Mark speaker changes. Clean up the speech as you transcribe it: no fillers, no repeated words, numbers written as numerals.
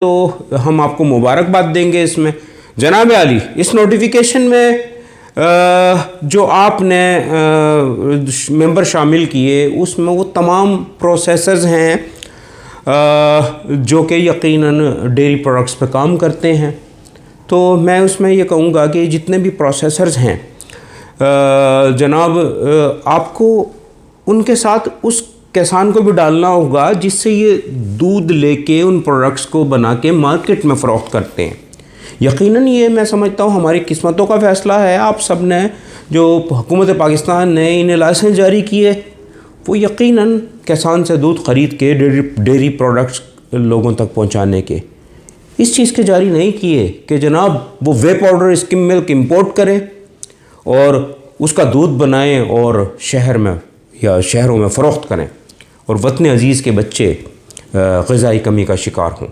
Speaker 1: तो हम आपको मुबारकबाद देंगे इसमें। जनाब आली, इस नोटिफिकेशन में जो आपने मेंबर शामिल किए उसमें वो तमाम प्रोसेसर्स हैं जो कि यकीनन डेयरी प्रोडक्ट्स पे काम करते हैं। तो मैं उसमें ये कहूँगा कि जितने भी प्रोसेसर्स हैं जनाब, आपको उनके साथ उस किसान को भी डालना होगा जिससे ये दूध लेके उन प्रोडक्ट्स को बना के मार्केट में फ़रोख्त करते हैं। यकीनन ये मैं समझता हूँ हमारी किस्मतों का फ़ैसला है। आप सब ने जो हुकूमत पाकिस्तान ने इन्हें लाइसेंस जारी किए, वो यकीनन किसान से दूध ख़रीद के डेयरी प्रोडक्ट्स लोगों तक पहुँचाने के इस चीज़ के जारी नहीं किए कि जनाब वो वे पाउडर स्किम मिल्क इंपोर्ट करें और उसका दूध बनाएं और शहर में या शहरों में फ़रोख्त करें और वतन अज़ीज़ के बच्चे ग़िज़ाई कमी का शिकार हों।